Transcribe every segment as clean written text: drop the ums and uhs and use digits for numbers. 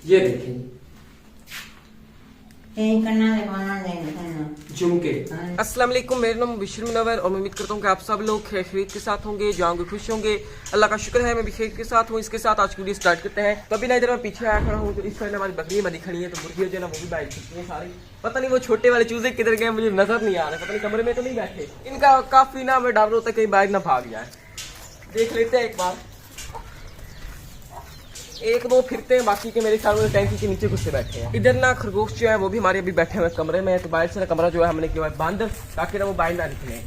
ये देखिए झुमके। अस्सलाम वालेकुम, मेरा नाम बिशर मुनव्वर और मैं उम्मीद करता हूँ कि आप सब लोग खैरियत के साथ होंगे, जाओगे खुश होंगे। अल्लाह का शुक्र है मैं भी खैरियत के साथ हूँ। इसके साथ आज की वीडियो स्टार्ट करते हैं। तो अभी ना इधर मैं पीछे आया खड़ा हूँ, तो इस साइड हमारी बकरी मदी खड़ी है, तो मुर्गी जो है ना वो भी बैठ चुकी है सारी। पता नहीं वो छोटे वाले चूजे किधर गए, मुझे नजर नहीं आ रहे, पता नहीं कमरे में तो नहीं बैठे। इनका काफी ना मैं डर होता है कहीं बैग ना भाग जाए। देख लेते हैं एक बार, एक दो फिरते हैं, बाकी के मेरे ख्याल में टैंकी के नीचे कुछ से बैठे हैं। इधर ना खरगोश जो है वो भी हमारे अभी बैठे हुए कमरे में, तो बाहर से ना कमरा जो है हमने किया है बंद, ताकि ना वो बाहर ना निकले।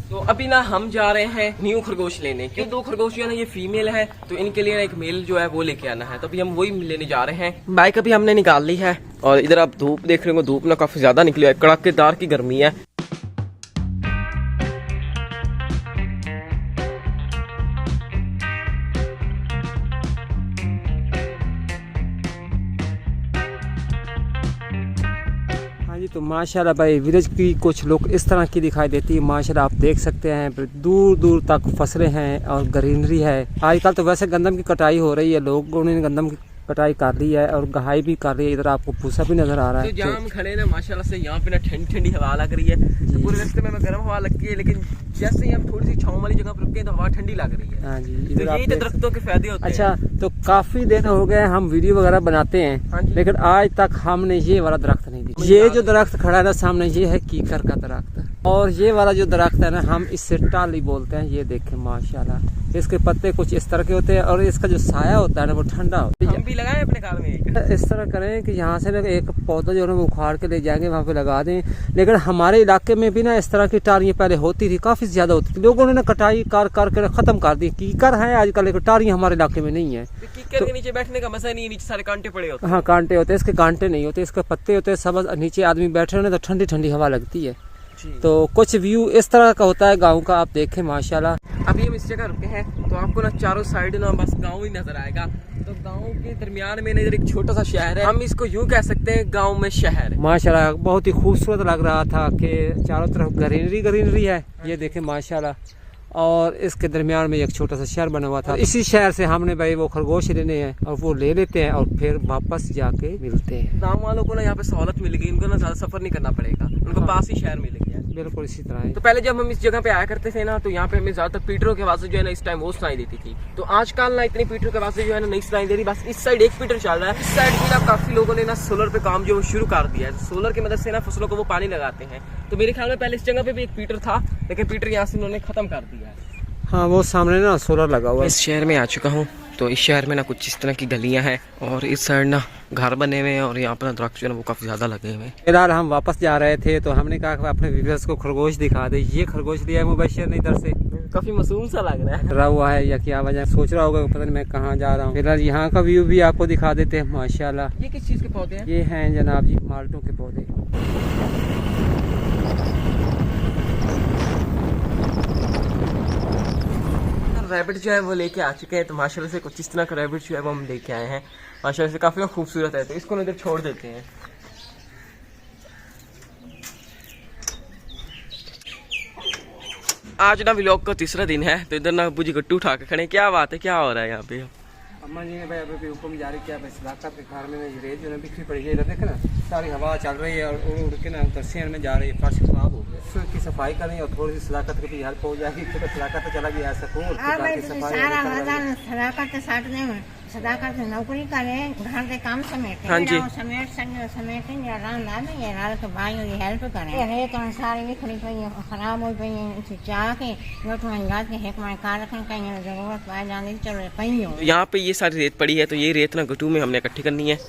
तो अभी ना हम जा रहे हैं न्यू खरगोश लेने, क्यों दो खरगोश जो है ना ये फीमेल है, तो इनके लिए ना एक मेल जो है वो लेके आना है। तो अभी हम वही लेने जा रहे हैं। बाइक अभी हमने निकाल ली है और इधर आप धूप देख रहे हो, धूप ना काफी ज्यादा निकली है, कड़ाकेदार की गर्मी है। तो माशाल्लाह भाई विलेज की कुछ लोग इस तरह की दिखाई देती है। माशाल्लाह आप देख सकते हैं दूर दूर तक फसलें हैं और ग्रीनरी है। आजकल तो वैसे गंदम की कटाई हो रही है, लोगों ने गंदम की कटाई कर ली है और गहाई भी कर रही है। इधर आपको भूसा भी नजर आ रहा है। तो जहाँ हम खड़े ना माशाल्लाह से यहाँ पे ना ठंडी ठंडी हवा लग रही है। तो पूरे रास्ते में गर्म हवा लगती है, लेकिन जैसे ही हम थोड़ी सी छांव वाली जगह पर रुके तो हवा ठंडी लग रही है। हाँ जी, तो यही तो दरख्तों के फायदे होते हैं। अच्छा, तो काफी दिन हो गए हम वीडियो वगैरह बनाते हैं, लेकिन आज तक हमने ये वाला दरख्त नहीं देखा। ये जो दरख्त खड़ा है ना सामने, ये है कीकर का दरख्त, और ये वाला जो दरख्त है ना हम इससे टाली बोलते हैं। ये देखें माशाल्लाह, इसके पत्ते कुछ इस तरह के होते हैं और इसका जो साया होता है ना वो ठंडा होता है। हम भी लगाए अपने कार में इस तरह करें कि यहाँ से ना एक पौधा जो है वो उखाड़ के ले जाएंगे, वहाँ पे लगा दें। लेकिन हमारे इलाके में भी ना इस तरह की टारियाँ पहले होती थी, काफी ज्यादा होती थी। लोगों ने ना कटाई कर के खत्म कर दी। कीकर है आजकल, लेकिन टारियाँ हमारे इलाके में नहीं है। कीकर के नीचे बैठने का मजा नहीं है, नीचे सारे कांटे पड़े होते हैं। हाँ कांटे होते हैं, इसके कांटे नहीं होते, इसके पत्ते होते हैं सबज। नीचे आदमी बैठे ना तो ठंडी ठंडी हवा लगती है। तो कुछ व्यू इस तरह का होता है गांव का, आप देखें माशाल्लाह। अभी हम इस जगह रुके हैं, तो आपको ना चारों साइड ना बस गांव ही नजर आएगा। तो गांव के दरमियान में इधर एक छोटा सा शहर है, हम इसको यूं कह सकते हैं गांव में शहर। माशाल्लाह बहुत ही खूबसूरत लग रहा था कि चारों तरफ ग्रीनरी है। ये देखें माशाल्लाह, और इसके दरमियान में एक छोटा सा शहर बना हुआ था। इसी शहर से हमने भाई वो खरगोश लेने हैं और वो ले लेते हैं और फिर वापस जाके मिलते हैं। गाँव वालों को ना यहाँ पे सहूलत मिल गई, उनको ना ज्यादा सफर नहीं करना पड़ेगा, उनको पास ही शहर मिल गया। बिल्कुल इसी तरह है। तो पहले जब हम इस जगह पे आया करते थे ना, तो यहाँ पे हमें ज्यादातर पीटरों के आवाज़ें जो है ना इस टाइम वो सुनाई देती थी। तो आजकल ना इतनी पीटरों के आवाज़ें जो है ना नहीं सुनाई दे रही। बस इस साइड एक पीटर चल रहा है। इस साइड भी ना काफी लोगों ने ना सोलर पे काम जो शुरू कर दिया है। सोलर की मदद से ना फसलों को वो पानी लगाते हैं। तो मेरे ख्याल में पहले इस जगह पे भी एक पीटर था, लेकिन पीटर यहाँ से उन्होंने खत्म कर दिया है। हाँ वो सामने ना सोलर लगा हुआ है। इस शहर में आ चुका हूँ, तो इस शहर में ना कुछ इस तरह की गलियां हैं और इस साइड ना घर बने हुए हैं और यहाँ पर दरख्त जो है ना वो काफी ज्यादा लगे हुए हैं। फिलहाल हम वापस जा रहे थे, तो हमने कहा कि अपने व्यूअर्स को खरगोश दिखा दे। ये खरगोश लिया है मुबशर ने इधर से, काफी मासूम सा लग रहा है। डरा हुआ है या क्या वजह, सोच रहा होगा पता नहीं मैं कहाँ जा रहा हूँ। फिलहाल यहाँ का व्यू भी आपको दिखा देते हैं माशाल्लाह। ये किस चीज के पौधे हैं? ये हैं जनाब जी माल्टों के पौधे। रैबिट जो है वो लेके आ चुके हैं, तो माशाल्लाह से कुछ इस तरह का रैबिट जो है वो हम लेके आए हैं। माशाल्लाह से काफी खूबसूरत है, तो इसको इधर छोड़ देते हैं। आज ना व्लॉग का तीसरा दिन है, तो इधर ना बुजी गट्टू उठा के खड़े। क्या बात है, क्या हो रहा है यहाँ पे? अम्मा जी ने भाई अभी हुक्म जारी किया, सदाकत के घर में रेत जो है बिखरी पड़ी है। देखे ना सारी हवा चल रही है और उड़ के ना उधर शहर में जा रही है। फर्श खराब हो गया, उसकी सफाई करें और थोड़ी सी सदाकत की भी हेल्प हो जाएगी। तो सदाकत चला गया सकून सदाकत नौकरी करे, घर के काम समेटे, हाँ जी, समेट भाई हेल्प करें। रेत सारी बिखरी पई खराब हो पई, चाह के कार रखें, कहीं जरूरत पाए जाने चलो कहीं। यहाँ पे ये सारी रेत पड़ी है, तो ये रेत ना गट्टू में हमने इकट्ठी करनी है।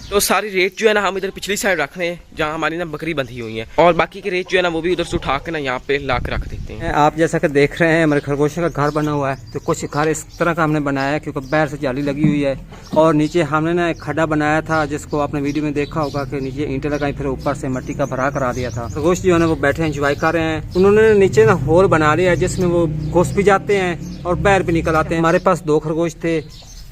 तो सारी रेत जो है ना हम इधर पिछली साइड रख रहे हैं, जहाँ हमारी ना बकरी बंधी हुई है, और बाकी की रेत जो है ना वो भी उधर से उठा के ना यहाँ पे ला के रख देते हैं। आप जैसा कि देख रहे हैं हमारे खरगोशों का घर बना हुआ है। तो कुछ घर इस तरह का हमने बनाया है क्योंकि बाहर से जाली लगी हुई है, और नीचे हमने ना एक खड्डा बनाया था जिसको आपने वीडियो में देखा होगा कि नीचे ईंटें लगाई, फिर ऊपर से मिट्टी का भरा करा दिया था। खरगोश जो है ना वो बैठे एंजॉय कर रहे हैं। उन्होंने नीचे ना होल बना लिया है जिसमें वो घुस भी जाते हैं और बाहर भी निकल आते हैं। हमारे पास 2 खरगोश थे,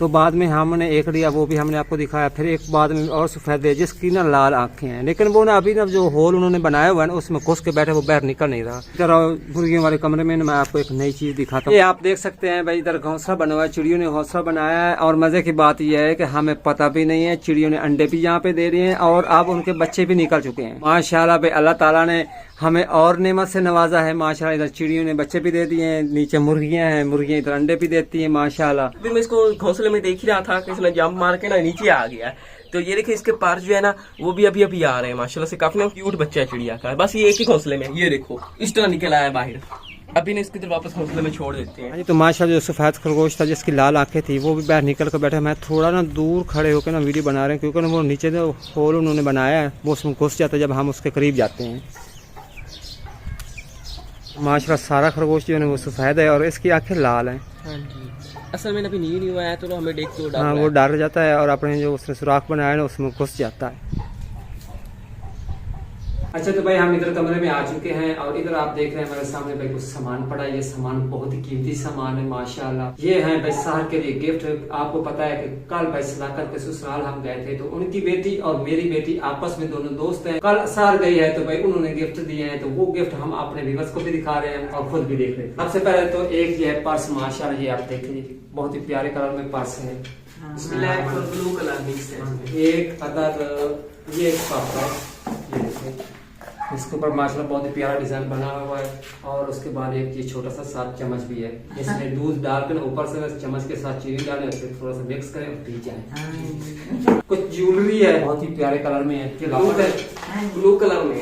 तो बाद में हमने एक लिया, वो भी हमने आपको दिखाया। फिर एक बाद में और सफेद है जिसकी ना लाल आंखें हैं, लेकिन वो ना अभी ना जो होल उन्होंने बनाया हुआ है ना उसमें घुस के बैठे, वो बाहर निकल नहीं रहा। इधर मुर्गियों वाले कमरे में मैं आपको एक नई चीज दिखाता हूँ। ये आप देख सकते हैं भाई, इधर घोंसला बना हुआ है, चिड़ियों ने घोंसला बनाया है। और मजे की बात यह है कि हमें पता भी नहीं है, चिड़ियों ने अंडे भी यहाँ पे दे रही हैं और अब उनके बच्चे भी निकल चुके हैं। माशाल्लाह भाई, अल्लाह ताला ने हमें और नेमत से नवाजा है माशाल्लाह। इधर चिड़ियों ने बच्चे भी दे दिए हैं, नीचे मुर्गियां हैं, मुर्गियां इधर अंडे भी देती हैं माशाल्लाह। फिर मैं इसको घोंसले में देख ही रहा था कि इसने जंप मार के ना नीचे आ गया है। तो ये देखिए इसके पार जो है ना वो भी अभी अभी आ रहे हैं माशाल्लाह से। काफी ना क्यूट बच्चा है चिड़िया का। बस ये एक ही घोंसले में, ये देखो इस तरह निकल आया बाहर। अभी ना इसकी तरफ वापस घोंसले में छोड़ देते हैं। तो माशाल्लाह जो सफेद खरगोश था जिसकी लाल आंखें थी वो भी बाहर निकल कर बैठा। मैं थोड़ा ना दूर खड़े होकर ना वीडियो बना रहे हैं क्योंकि ना वो नीचे जो होल उन्होंने बनाया है वो उसमें घुस जाता है जब हम उसके करीब जाते हैं। माशाल्लाह सारा खरगोश जो है वो सफेद है और इसकी आंखें लाल हैं। हाँ जी, असल में अभी नींद नहीं हुआ है तो हमें देख के हाँ, वो डर जाता है और अपने जो उसने सुराख बनाया है ना उसमें घुस जाता है। अच्छा तो भाई हम इधर कमरे में आ चुके हैं और इधर आप देख रहे हैं हमारे सामने भाई कुछ सामान पड़ा है। ये सामान बहुत ही कीमती सामान है माशाल्लाह। ये है भाई सहर के लिए गिफ्ट। आपको पता है कि कल भाई सदाकत के ससुराल हम गए थे तो उनकी बेटी और मेरी बेटी आपस में दोनों दोस्त हैं। कल सहर गई है तो भाई उन्होंने गिफ्ट दिए हैं, तो वो गिफ्ट हम अपने व्यूअर्स को भी दिखा रहे हैं और खुद भी देख रहे हैं। सबसे पहले तो एक ये है पर्स माशाल्लाह, ये आप देख लीजिए बहुत ही प्यारे कलर में पर्स है, ब्लैक और ब्लू कलर मिक्स है। एक अदर ये एक कप है, ये देखिए इसके ऊपर माशाल्लाह बहुत ही प्यारा डिजाइन बना हुआ है। और उसके बाद एक ये छोटा सा 7 चम्मच भी है, इसमें दूध डालकर ऊपर से चम्मच के साथ चीनी डालें, फिर थोड़ा सा मिक्स करें और पी जाए। कुछ ज्वेलरी है बहुत ही प्यारे कलर में है, ब्लू कलर में है।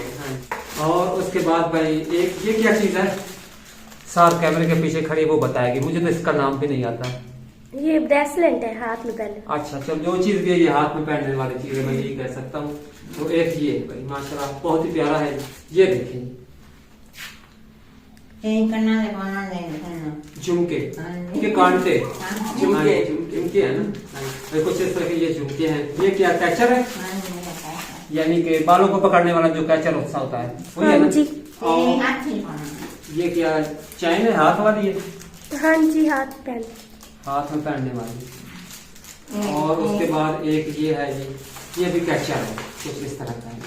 और उसके बाद भाई एक ये क्या चीज है, साथ कैमरे के पीछे खड़ी वो बताएगी, मुझे तो इसका नाम भी नहीं आता। ये ब्रेसलेट है, हाथ में पहले। अच्छा चल, जो चीज भी है ये हाथ में पहनने वाली चीज है, मैं यही कह सकता हूँ। तो एक ये है भाई माशाल्लाह बहुत ही प्यारा है, ये देखिए झुमके के कांटे, झुमके है ना, कुछ इस तरह के ये झुमके हैं। ये क्या कैचर है, यानी कि बालों को पकड़ने वाला जो कैचर होता है वही है ना। और ये क्या चैन है, हाथ वाली है? हाँ जी, हाथ में पहनने वाली। और उसके बाद एक ये है, ये भी कैचर है कुछ इस तरह का है।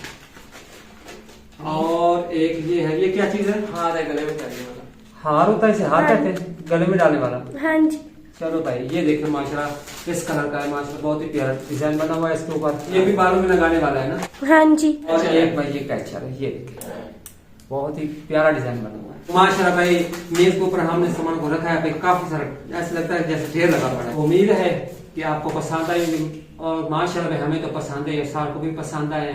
और एक ये है, ये क्या चीज है? हार है, गले में डालने वाला हार होता है, इसे हार कहते हैं, गले में डालने वाला। हाँ जी। चलो भाई ये देखिए माशाल्लाह इस कलर का है माशाल्लाह, बहुत ही प्यारा डिजाइन बना हुआ है इसके ऊपर। ये भी बालों में लगाने वाला है ना? हाँ जी। और एक भाई ये कैचर है, ये देखिए बहुत ही प्यारा डिजाइन बना हुआ है माशाल्लाह। भाई मेज के ऊपर हमने सामान को रखा है भाई, काफी सारा ऐसा लगता है जैसे ढेर लगा पड़ा है। उम्मीद है कि आपको पसंद आएगी और माशाल्लाह भाई हमें तो पसंद है, सार को भी पसंद आए।